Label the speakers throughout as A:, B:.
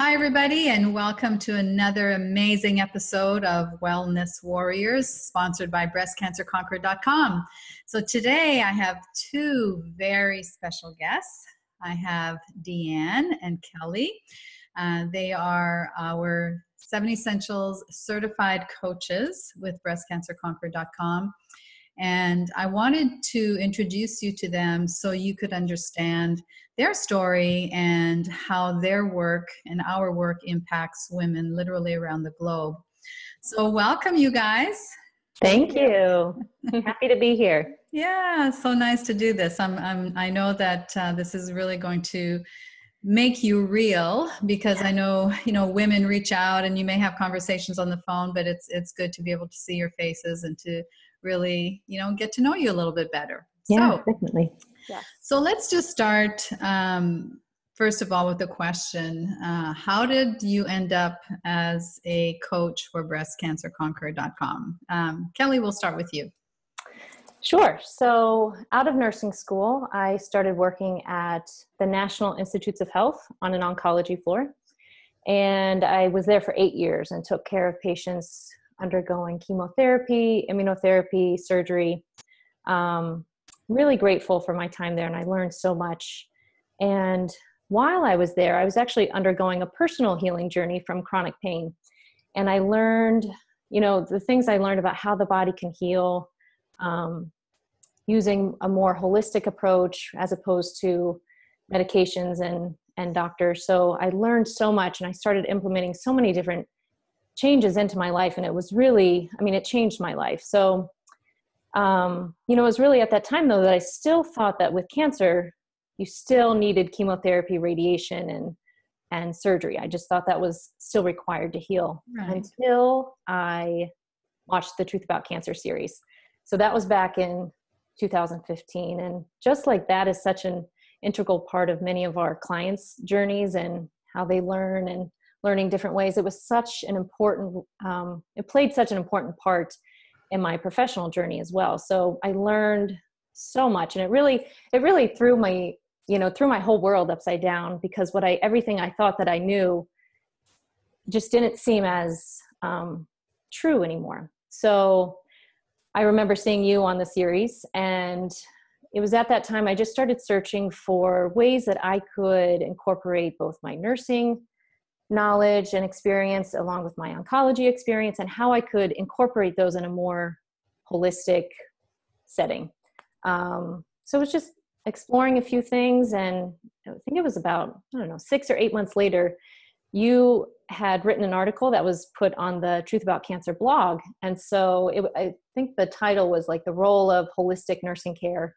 A: Hi, everybody, and welcome to another amazing episode of Wellness Warriors, sponsored by BreastCancerConqueror.com. So today I have two very special guests. I have De'Ann and Kelly. They are our 7 Essentials certified coaches with BreastCancerConqueror.com. And I wanted to introduce you to them so you could understand their story and how their work and our work impacts women literally around the globe. So welcome, you guys.
B: Thank you. Happy to be here.
A: Yeah, so nice to do this. I know that this is really going to make you real, because I know, women reach out and you may have conversations on the phone, but it's good to be able to see your faces and to really, get to know you a little bit better.
B: Yeah, definitely.
A: Yeah. So let's just start, first of all, with the question, how did you end up as a coach for BreastCancerConqueror.com? Kelly, we'll start with you.
B: Sure. So out of nursing school, I started working at the National Institutes of Health on an oncology floor. And I was there for 8 years and took care of patients undergoing chemotherapy, immunotherapy, surgery. Really grateful for my time there, and I learned so much. And while I was there, I was actually undergoing a personal healing journey from chronic pain. And I learned, the things I learned about how the body can heal, using a more holistic approach as opposed to medications and doctors. So I learned so much, and I started implementing so many different changes into my life. And it was really, it changed my life. So, it was really at that time, though, that I still thought that with cancer, you still needed chemotherapy, radiation, and surgery. I just thought that was still required to heal, right, until I watched the Truth About Cancer series. So that was back in 2015. And just like that is such an integral part of many of our clients' journeys and how they learn and learning different ways. It was such an important, it played such an important part in my professional journey as well. So I learned so much, and it really threw my, threw my whole world upside down, because everything I thought that I knew just didn't seem as true anymore. So I remember seeing you on the series, and it was at that time I just started searching for ways that I could incorporate both my nursing knowledge and experience along with my oncology experience, and how I could incorporate those in a more holistic setting. So it was just exploring a few things, and I think it was about, 6 or 8 months later, you had written an article that was put on the Truth About Cancer blog. And so I think the title was like the role of holistic nursing care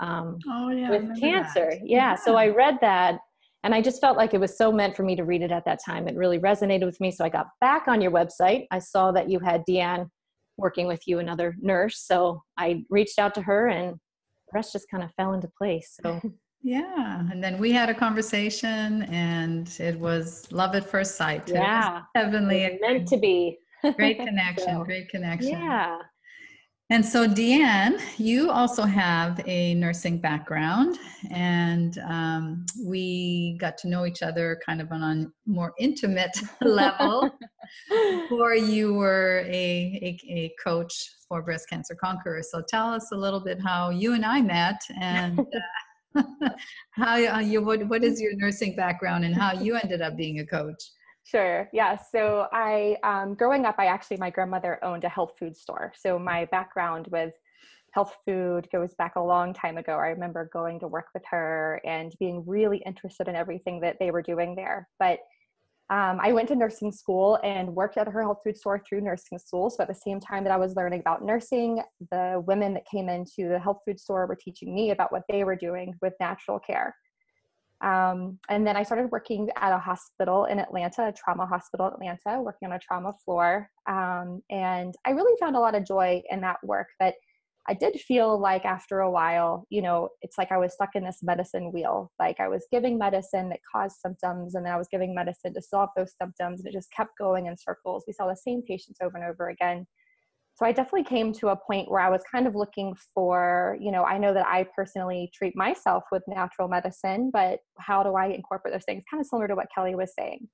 B: with cancer. Yeah. So I read that, and I just felt like it was so meant for me to read it at that time. It really resonated with me. So I got back on your website. I saw that you had De'Ann working with you, another nurse. So I reached out to her, and the rest just kind of fell into place. So
A: yeah. And then we had a conversation, and it was love at first sight.
B: Yeah.
A: It was heavenly.
B: It was meant to be.
A: Great connection. Great connection.
B: Yeah.
A: And so, De'Ann, you also have a nursing background, and we got to know each other kind of on a more intimate level before you were a coach for Breast Cancer Conqueror. So tell us a little bit how you and I met, and what is your nursing background and how you ended up being a coach?
C: Sure. Yeah. So growing up, my grandmother owned a health food store. So my background with health food goes back a long time ago. I remember going to work with her and being really interested in everything that they were doing there. But I went to nursing school and worked at her health food store through nursing school. So at the same time that I was learning about nursing, the women that came into the health food store were teaching me about what they were doing with natural care. And then I started working at a hospital in Atlanta, a trauma hospital in Atlanta, working on a trauma floor. And I really found a lot of joy in that work. But I did feel like after a while, it's like I was stuck in this medicine wheel. Like I was giving medicine that caused symptoms, and then I was giving medicine to solve those symptoms. And it just kept going in circles. We saw the same patients over and over again. So I definitely came to a point where I was kind of looking for, I know that I personally treat myself with natural medicine, but how do I incorporate those things? Kind of similar to what Kelly was saying.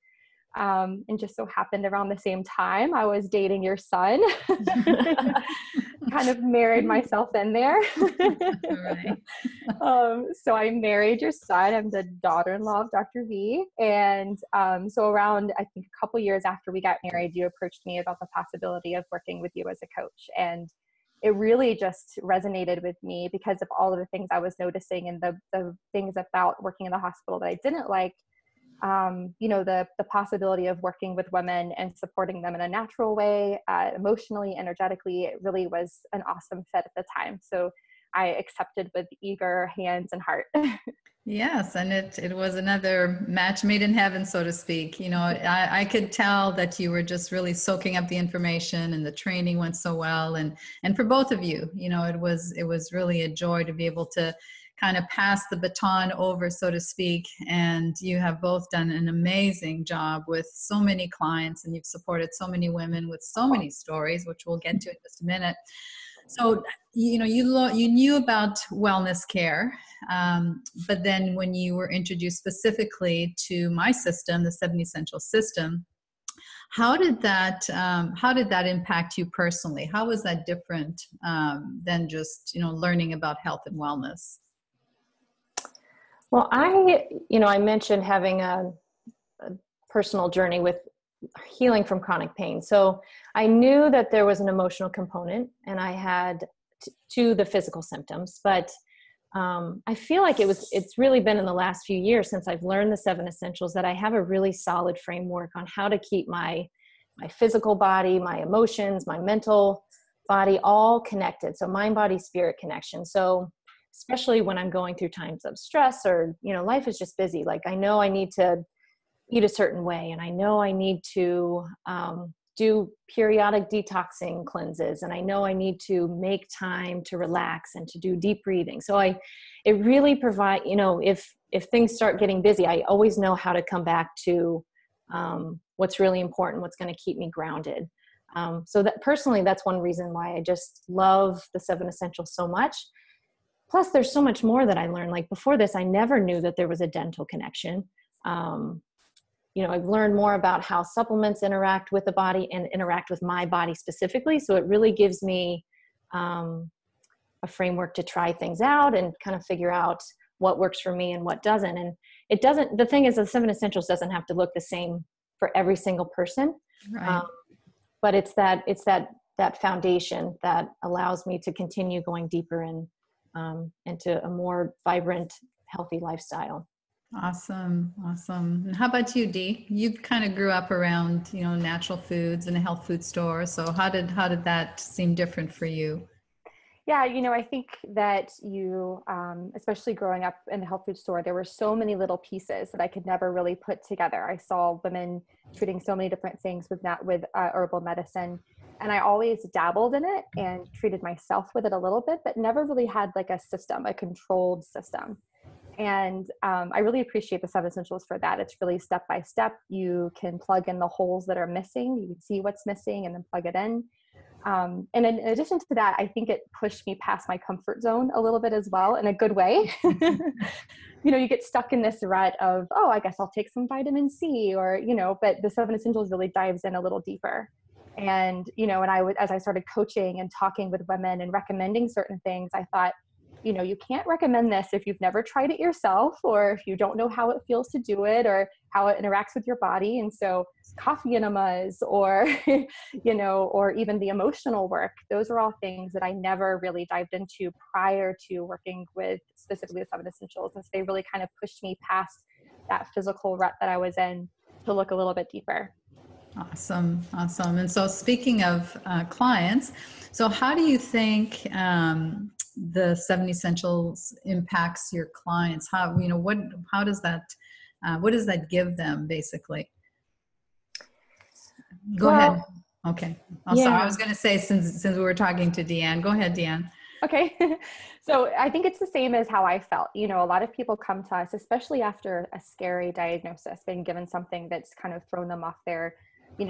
C: And just so happened around the same time I was dating your son. Kind of married myself in there.
A: Right.
C: So I married your son. I'm the daughter-in-law of Dr. V. And so around, I think, a couple years after we got married, you approached me about the possibility of working with you as a coach. And it really just resonated with me because of all of the things I was noticing and the things about working in the hospital that I didn't like. The possibility of working with women and supporting them in a natural way, emotionally, energetically, it really was an awesome fit at the time. So I accepted with eager hands and heart.
A: Yes, and it was another match made in heaven, so to speak. I could tell that you were just really soaking up the information, and the training went so well. And for both of you, it was really a joy to be able to kind of pass the baton over, so to speak. And you have both done an amazing job with so many clients, and you've supported so many women with so many stories, which we'll get to in just a minute. So, you knew about wellness care, but then when you were introduced specifically to my system, the 7 Essential system, how did that impact you personally? How was that different than just, learning about health and wellness?
B: Well, I mentioned having a personal journey with healing from chronic pain. So I knew that there was an emotional component, and I had to the physical symptoms, but I feel like it's really been in the last few years since I've learned the 7 Essentials that I have a really solid framework on how to keep my physical body, my emotions, my mental body all connected. So mind, body, spirit connection. So especially when I'm going through times of stress or, life is just busy. Like I know I need to eat a certain way, and I know I need to do periodic detoxing cleanses, and I know I need to make time to relax and to do deep breathing. So it really provide, if things start getting busy, I always know how to come back to what's really important, what's going to keep me grounded. So that personally, that's one reason why I just love the 7 Essentials so much. Plus, there's so much more that I learned. Like before this, I never knew that there was a dental connection. I've learned more about how supplements interact with the body and interact with my body specifically. So it really gives me a framework to try things out and kind of figure out what works for me and what doesn't. And the thing is, the 7 Essentials doesn't have to look the same for every single person.
A: Right.
B: But it's that foundation that allows me to continue going deeper into a more vibrant, healthy lifestyle.
A: Awesome. And how about you, Dee? You kind of grew up around, natural foods and a health food store. So how did that seem different for you?
C: Yeah, I think that you, especially growing up in the health food store, there were so many little pieces that I could never really put together. I saw women treating so many different things with herbal medicine, and I always dabbled in it and treated myself with it a little bit, but never really had like a controlled system. And I really appreciate the 7 Essentials for that. It's really step by step. You can plug in the holes that are missing. You can see what's missing and then plug it in. And in addition to that, I think it pushed me past my comfort zone a little bit as well, in a good way. You get stuck in this rut of, I guess I'll take some vitamin C but the 7 Essentials really dives in a little deeper. And, as I started coaching and talking with women and recommending certain things, I thought, you can't recommend this if you've never tried it yourself, or if you don't know how it feels to do it, or how it interacts with your body. And so coffee enemas or, or even the emotional work, those are all things that I never really dived into prior to working with specifically the 7 Essentials. And so they really kind of pushed me past that physical rut that I was in to look a little bit deeper.
A: Awesome. And so speaking of clients, so how do you think the 7 Essentials impacts your clients? How does that give them basically? Go ahead. Okay. Sorry. I was going to say, since we were talking to De'Ann, go ahead, De'Ann.
C: Okay. So I think it's the same as how I felt. A lot of people come to us, especially after a scary diagnosis, being given something that's kind of thrown them off their,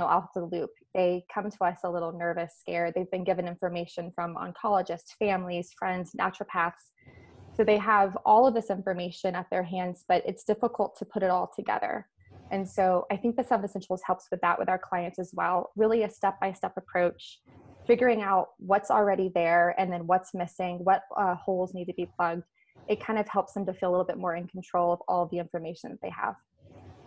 C: off the loop. They come to us a little nervous, scared. They've been given information from oncologists, families, friends, naturopaths. So they have all of this information at their hands, but it's difficult to put it all together. And so I think the 7 Essentials helps with that with our clients as well. Really a step-by-step approach, figuring out what's already there and then what's missing, what holes need to be plugged. It kind of helps them to feel a little bit more in control of all of the information that they have.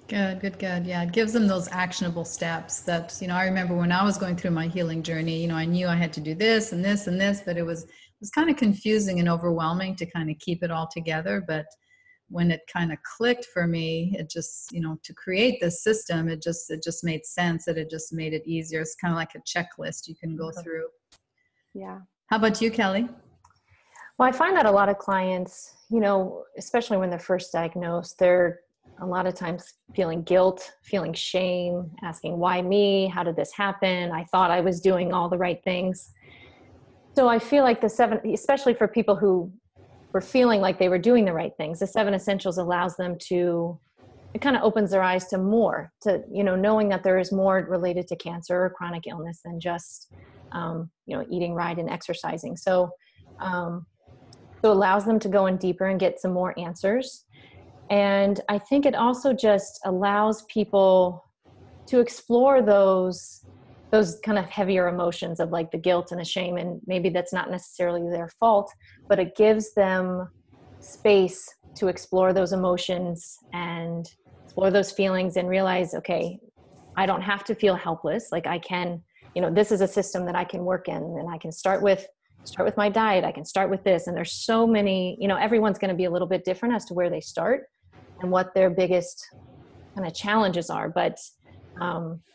A: Good. Yeah, it gives them those actionable steps that, I remember when I was going through my healing journey, I knew I had to do this and this and this, but it was kind of confusing and overwhelming to kind of keep it all together. But when it kind of clicked for me, it just, to create this system, it just made sense, that it just made it easier. It's kind of like a checklist you can go through.
C: Yeah.
A: How about you, Kelly?
B: Well, I find that a lot of clients, especially when they're first diagnosed, they're a lot of times feeling guilt, feeling shame, asking, why me? How did this happen? I thought I was doing all the right things. So I feel like the 7, especially for people who were feeling like they were doing the right things, the 7 Essentials allows them to, it kind of opens their eyes to more, to, knowing that there is more related to cancer or chronic illness than just, eating right and exercising. So it allows them to go in deeper and get some more answers. And I think it also just allows people to explore those kind of heavier emotions of like the guilt and the shame. And maybe that's not necessarily their fault, but it gives them space to explore those emotions and explore those feelings and realize, okay, I don't have to feel helpless. Like I can, this is a system that I can work in, and I can start with my diet. I can start with this. And there's so many, everyone's going to be a little bit different as to where they start and what their biggest kind of challenges are. But,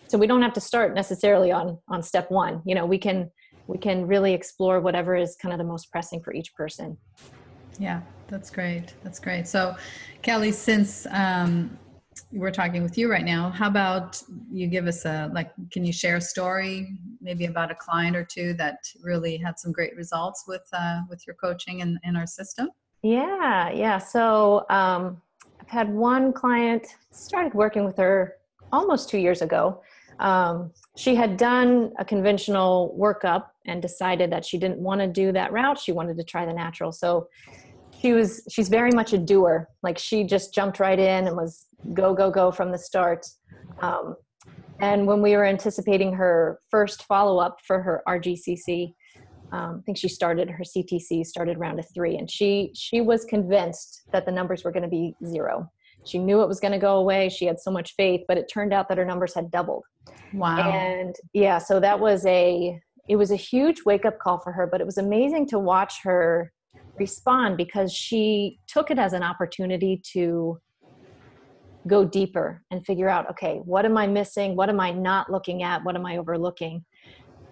B: so we don't have to start necessarily on step 1. We can really explore whatever is kind of the most pressing for each person.
A: Yeah, that's great. So Kelly, since we're talking with you right now, how about you give us can you share a story maybe about a client or two that really had some great results with your coaching and in our system?
B: Yeah. So I've had one client, started working with her almost 2 years ago. She had done a conventional workup and decided that she didn't want to do that route. She wanted to try the natural. So she's very much a doer. Like she just jumped right in and was go from the start. And when we were anticipating her first follow-up for her RGCC, I think she started her CTC, started round of 3. And she was convinced that the numbers were going to be 0. She knew it was going to go away. She had so much faith, but it turned out that her numbers had doubled.
A: Wow.
B: And yeah, so it was a huge wake-up call for her, but it was amazing to watch her respond because she took it as an opportunity to go deeper and figure out, okay, what am I missing? What am I not looking at? What am I overlooking?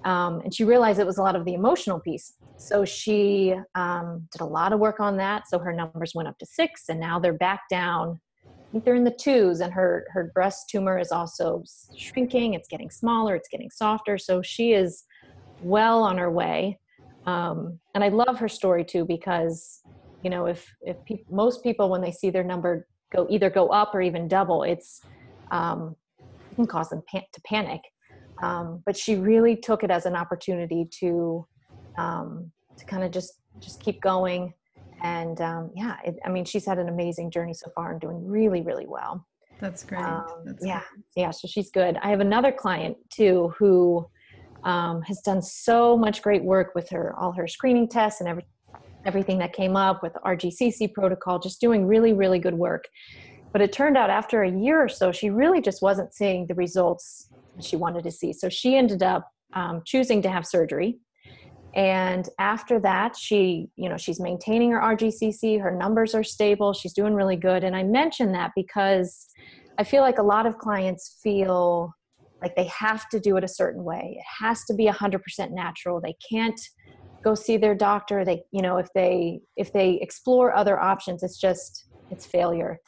B: And she realized it was a lot of the emotional piece. So she did a lot of work on that. So her numbers went up to 6 and now they're back down. I think they're in the 2s, and her breast tumor is also shrinking. It's getting smaller. It's getting softer. So she is well on her way. And I love her story too, because, if most people, when they see their number either go up or even double, it can cause them to panic. But she really took it as an opportunity to kind of just keep going. And she's had an amazing journey so far and doing really, really well.
A: That's great.
B: Yeah. So she's good. I have another client too, who has done so much great work with all her screening tests and everything that came up with the RGCC protocol, just doing really, really good work. But it turned out after a year or so, she really just wasn't seeing the results she wanted to see. So she ended up choosing to have surgery. And after that, she's maintaining her RGCC, her numbers are stable, she's doing really good. And I mention that because I feel like a lot of clients feel like they have to do it a certain way. It has to be 100% natural. They can't go see their doctor. If they explore other options, it's failure.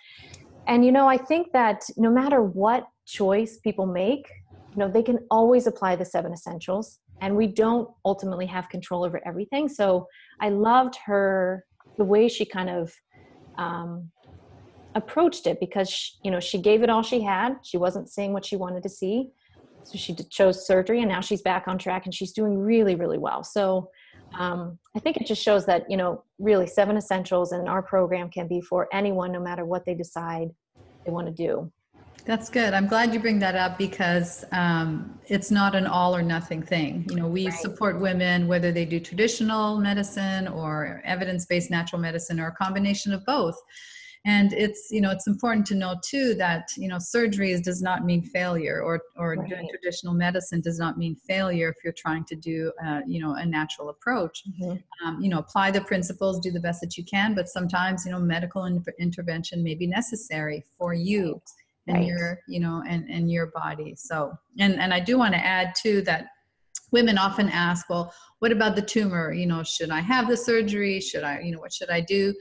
B: And, I think that no matter what choice people make, they can always apply the 7 Essentials. And we don't ultimately have control over everything. So I loved the way she kind of approached it, because she gave it all she had. She wasn't seeing what she wanted to see. So she chose surgery, and now she's back on track and she's doing really, really well. So I think it just shows that, really 7 Essentials and our program can be for anyone, no matter what they decide they want to do.
A: That's good. I'm glad you bring that up because it's not an all or nothing thing. We
B: Right.
A: support women, whether they do traditional medicine or evidence-based natural medicine or a combination of both. And it's important to know too that, surgery does not mean failure, or
B: Right.
A: doing traditional medicine does not mean failure if you're trying to do, a natural approach. Apply the principles, do the best that you can, but sometimes, medical intervention may be necessary for you and
B: Right.
A: your, and your body. So, and I do want to add too that women often ask, well, what about the tumor? Should I have the surgery? Should I, what should I do?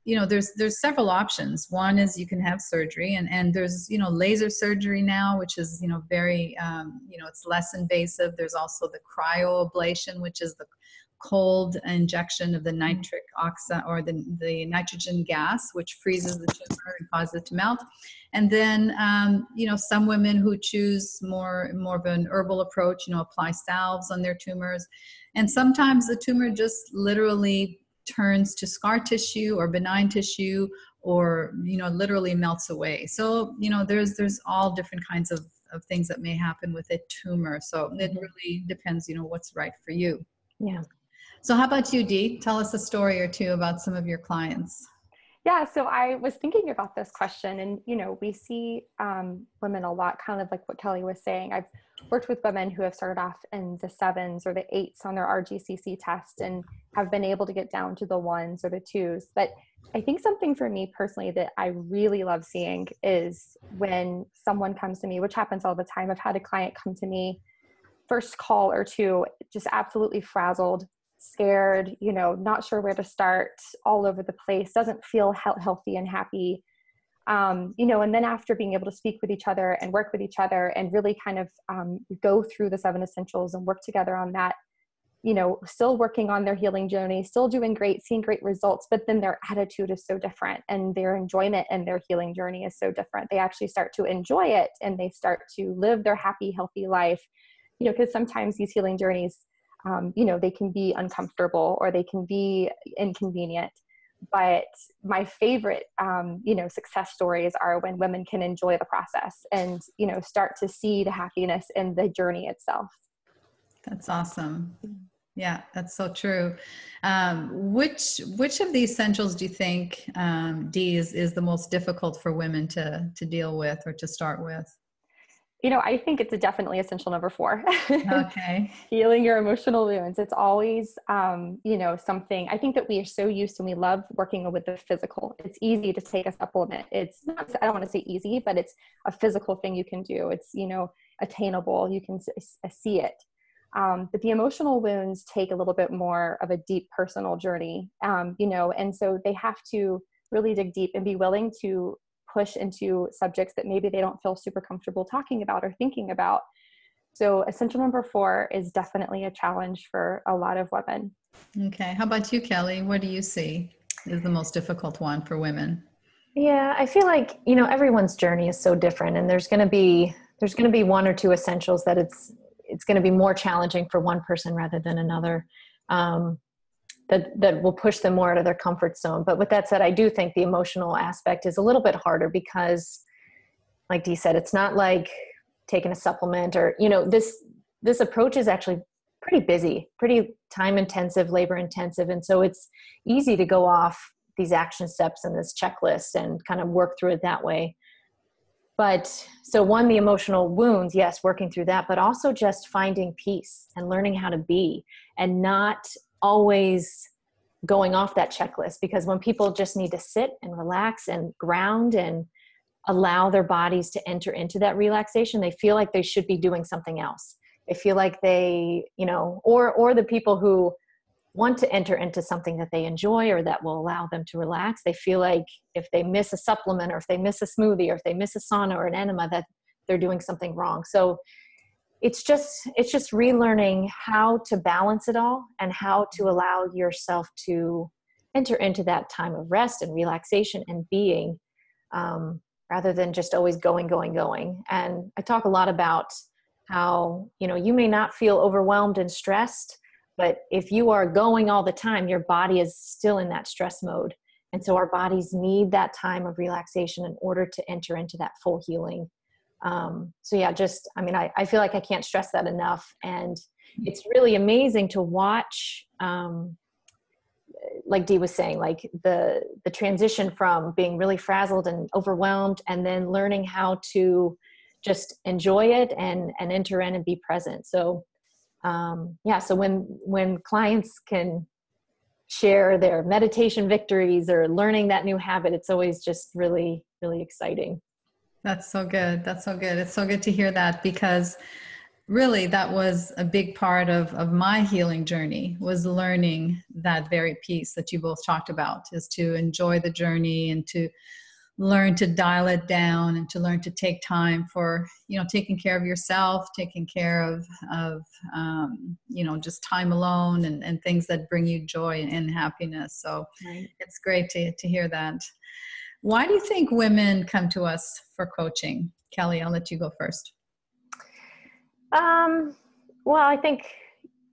A: There's several options. One is you can have surgery, and there's, laser surgery now, which is, very, it's less invasive. There's also the cryoablation, which is the cold injection of the nitric oxide, or the nitrogen gas, which freezes the tumor and causes it to melt. And then, some women who choose more of an herbal approach, apply salves on their tumors. And sometimes the tumor just literally turns to scar tissue or benign tissue, or, literally melts away. So, there's all different kinds of things that may happen with a tumor. So it really depends, what's right for you.
B: Yeah.
A: So how about you, Dee? Tell us a story or two about some of your clients.
C: Yeah, so I was thinking about this question, and we see women a lot, kind of like what Kelly was saying. I've worked with women who have started off in the 7s or the 8s on their RGCC test and have been able to get down to the 1s or the 2s. But I think something for me personally that I really love seeing is when someone comes to me, which happens all the time. I've had a client come to me, first call or two, just absolutely frazzled, scared, not sure where to start, all over the place, doesn't feel healthy and happy. And then after being able to speak with each other and work with each other and really kind of go through the 7 essentials and work together on that, still working on their healing journey, still doing great, seeing great results, but then their attitude is so different and their enjoyment and their healing journey is so different. They actually start to enjoy it and they start to live their happy, healthy life, because sometimes these healing journeys, they can be uncomfortable or they can be inconvenient. But my favorite, success stories are when women can enjoy the process and, start to see the happiness in the journey itself.
A: That's awesome. Yeah, that's so true. Which of the essentials do you think, Dee, is the most difficult for women to deal with or to start with?
C: I think it's definitely essential number 4.
A: Okay.
C: Healing your emotional wounds. It's always, something. I think that we are so used and we love working with the physical. It's easy to take a supplement. It's not, I don't want to say easy, but it's a physical thing you can do. It's, attainable. You can see it. But the emotional wounds take a little bit more of a deep personal journey, and so they have to really dig deep and be willing to push into subjects that maybe they don't feel super comfortable talking about or thinking about. So essential number 4 is definitely a challenge for a lot of women.
A: Okay. How about you, Kelly? What do you see is the most difficult one for women?
B: Yeah, I feel like, everyone's journey is so different, and there's going to be 1 or 2 essentials that it's going to be more challenging for one person rather than another. That will push them more out of their comfort zone. But with that said, I do think the emotional aspect is a little bit harder because, like Dee said, it's not like taking a supplement or, this approach is actually pretty busy, pretty time intensive, labor intensive. And so it's easy to go off these action steps and this checklist and kind of work through it that way. But so 1, the emotional wounds, yes, working through that, but also just finding peace and learning how to be and not always going off that checklist, because when people just need to sit and relax and ground and allow their bodies to enter into that relaxation, they feel like they should be doing something else. They feel like they, or the people who want to enter into something that they enjoy or that will allow them to relax, they feel like if they miss a supplement or if they miss a smoothie or if they miss a sauna or an enema, that they're doing something wrong. So it's just relearning how to balance it all and how to allow yourself to enter into that time of rest and relaxation and being, rather than just always going. And I talk a lot about how, you may not feel overwhelmed and stressed, but if you are going all the time, your body is still in that stress mode. And so our bodies need that time of relaxation in order to enter into that full healing. So yeah, just, I mean, I feel like I can't stress that enough. And it's really amazing to watch, like Dee was saying, like the transition from being really frazzled and overwhelmed, and then learning how to just enjoy it and enter in and be present. So, yeah, so when clients can share their meditation victories or learning that new habit, it's always just really, really exciting.
A: That's so good. That's so good. It's so good to hear that, because really that was a big part of my healing journey, was learning that very piece that you both talked about, is to enjoy the journey and to learn to dial it down and to learn to take time for, taking care of yourself, taking care of just time alone and things that bring you joy and happiness. So
B: Right.
A: It's great to hear that. Why do you think women come to us for coaching? Kelly, I'll let you go first.
B: Well, I think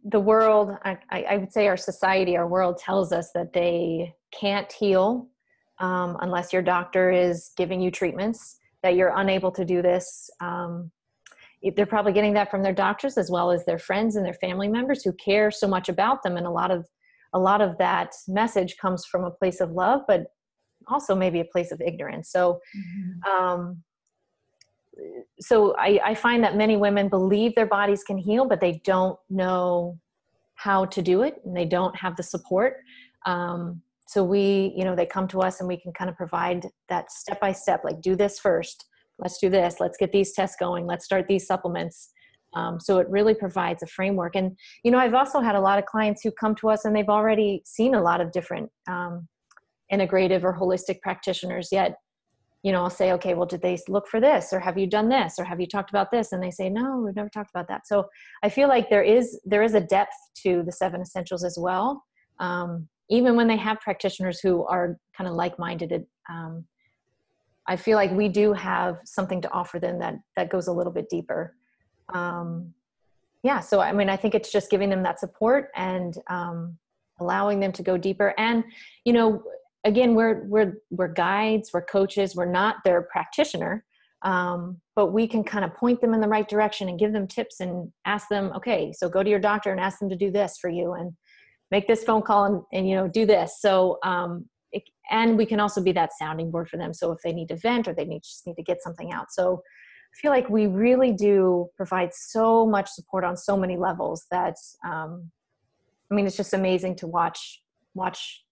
B: the world, I would say our society, our world tells us that they can't heal unless your doctor is giving you treatments, that you're unable to do this. They're probably getting that from their doctors as well as their friends and their family members who care so much about them. And a lot of that message comes from a place of love, but also maybe a place of ignorance. So, so I find that many women believe their bodies can heal, but they don't know how to do it, and they don't have the support. So they come to us and we can kind of provide that step-by-step, like, do this first. Let's do this. Let's get these tests going. Let's start these supplements. So it really provides a framework. And, I've also had a lot of clients who come to us and they've already seen a lot of different integrative or holistic practitioners, yet, I'll say, okay, well, did they look for this? Or have you done this? Or have you talked about this? And they say, no, we've never talked about that. So I feel like there is a depth to the 7 Essentials as well. Even when they have practitioners who are kind of like-minded, I feel like we do have something to offer them that goes a little bit deeper. So, I mean, I think it's just giving them that support and allowing them to go deeper. And, again, we're guides, we're coaches, we're not their practitioner, but we can kind of point them in the right direction and give them tips and ask them, okay, so go to your doctor and ask them to do this for you and make this phone call and do this. So, and we can also be that sounding board for them. So if they need to vent or they just need to get something out. So I feel like we really do provide so much support on so many levels that, it's just amazing to watch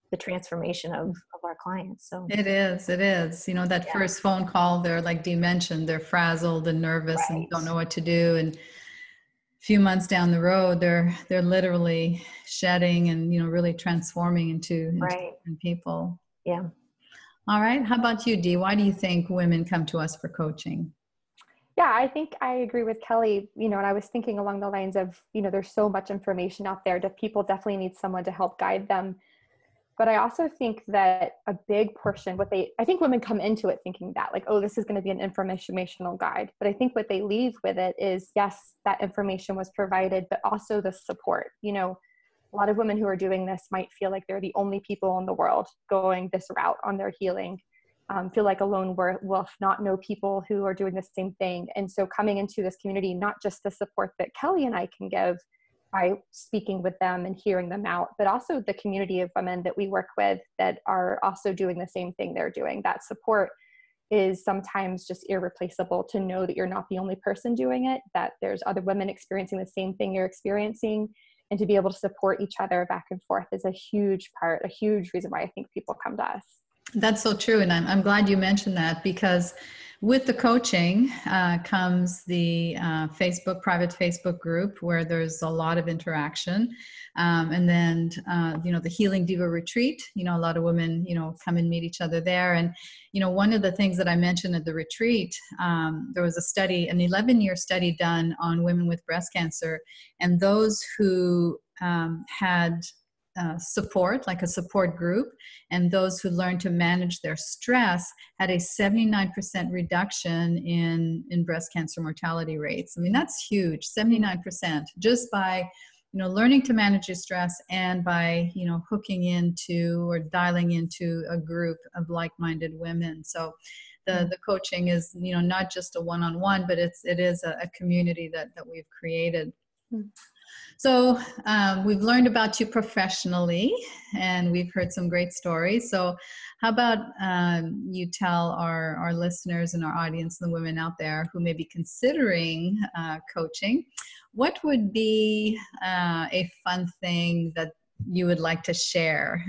B: the transformation of our clients. So
A: it is. That first phone call, they're, like Dee mentioned, they're frazzled and nervous and don't know what to do. And a few months down the road, they're literally shedding and, really transforming into different people.
B: Yeah.
A: All right. How about you, Dee? Why do you think women come to us for coaching?
C: Yeah, I think I agree with Kelly, and I was thinking along the lines of, there's so much information out there that people definitely need someone to help guide them. But I also think that a big portion, I think women come into it thinking that, like, oh, this is going to be an informational guide. But I think what they leave with it is, yes, that information was provided, but also the support. A lot of women who are doing this might feel like they're the only people in the world going this route on their healing, feel like a lone wolf, not know people who are doing the same thing. And so coming into this community, not just the support that Kelly and I can give by speaking with them and hearing them out, but also the community of women that we work with that are also doing the same thing they're doing. That support is sometimes just irreplaceable, to know that you're not the only person doing it, that there's other women experiencing the same thing you're experiencing, and to be able to support each other back and forth is a huge reason why I think people come to us.
A: That's so true. And I'm glad you mentioned that, because with the coaching comes the private Facebook group where there's a lot of interaction. And then, the Healing Diva Retreat, a lot of women, come and meet each other there. And, one of the things that I mentioned at the retreat, there was a study, an 11-year study done on women with breast cancer, and those who had support, like a support group, and those who learned to manage their stress had a 79% reduction in breast cancer mortality rates. I mean, that's huge, 79%, just by learning to manage your stress, and by, hooking into or dialing into a group of like-minded women. So the coaching is, not just a one-on-one, but it is a community that we've created. So we've learned about you professionally, and we've heard some great stories. So how about you tell our listeners and our audience, the women out there who may be considering coaching, what would be a fun thing that you would like to share?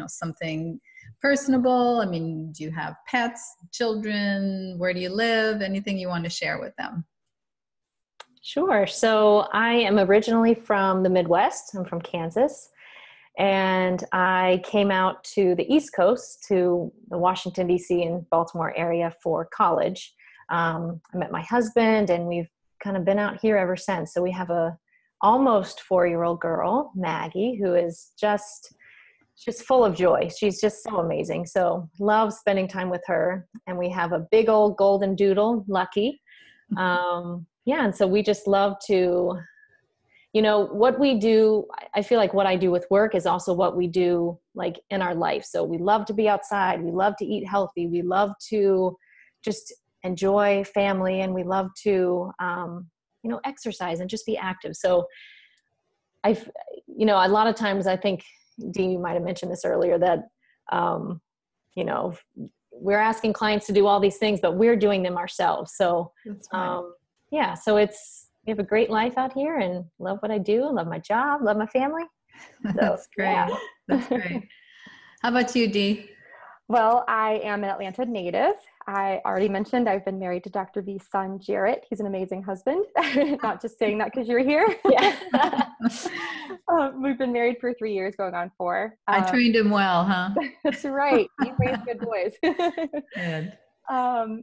A: Something personable. I mean, do you have pets, children? Where do you live? Anything you want to share with them?
B: Sure. So I am originally from the Midwest. I'm from Kansas. And I came out to the East Coast, to the Washington, D.C. and Baltimore area for college. I met my husband, and we've kind of been out here ever since. So we have a almost 4-year-old girl, Maggie, who is just full of joy. She's just so amazing. So love spending time with her. And we have a big old golden doodle, Lucky. And so we just love to, what we do. I feel like what I do with work is also what we do like in our life. So we love to be outside. We love to eat healthy. We love to just enjoy family, and we love to, exercise and just be active. So a lot of times I think, Dee, you might've mentioned this earlier, that, we're asking clients to do all these things, but we're doing them ourselves. So,
A: That's right.
B: So we have a great life out here, and love what I do, love my job, love my family. So,
A: That's great.
B: Yeah.
A: That's great. How about you, Dee?
C: Well, I am an Atlanta native. I already mentioned I've been married to Dr. B's son, Jarrett. He's an amazing husband. Not just saying that because you're here.
B: Yeah.
C: We've been married for 3 years, going on 4.
A: I trained him well, huh?
C: That's right. You raised good boys.
A: Good.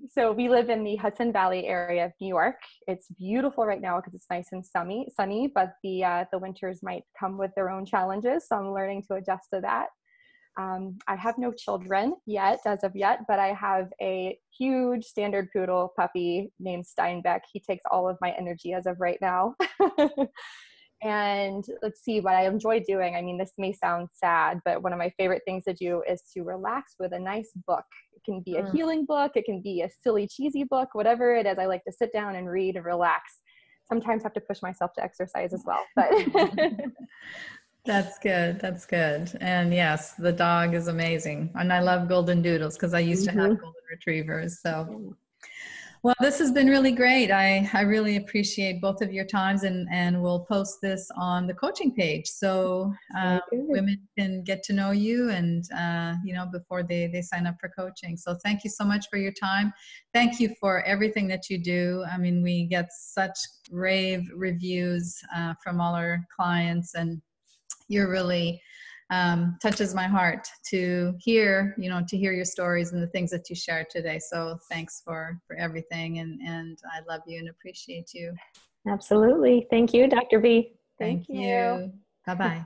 C: So we live in the Hudson Valley area of New York. It's beautiful right now because it's nice and sunny, but the winters might come with their own challenges. So I'm learning to adjust to that. I have no children as of yet, but I have a huge standard poodle puppy named Steinbeck. He takes all of my energy as of right now. And let's see what I enjoy doing. I mean, this may sound sad, but one of my favorite things to do is to relax with a nice book. It can be a healing book. It can be a silly, cheesy book, whatever it is. I like to sit down and read and relax. Sometimes have to push myself to exercise as well, but
A: That's good. That's good. And yes, the dog is amazing. And I love golden doodles because I used to have golden retrievers. So, well, this has been really great. I really appreciate both of your times, and we'll post this on the coaching page. So women can get to know you and, before they sign up for coaching. So thank you so much for your time. Thank you for everything that you do. I mean, we get such rave reviews from all our clients, and you're really touches my heart to hear your stories and the things that you shared today. So thanks for everything. And I love you and appreciate you.
B: Absolutely. Thank you, Dr. B.
A: Thank you. Bye-bye.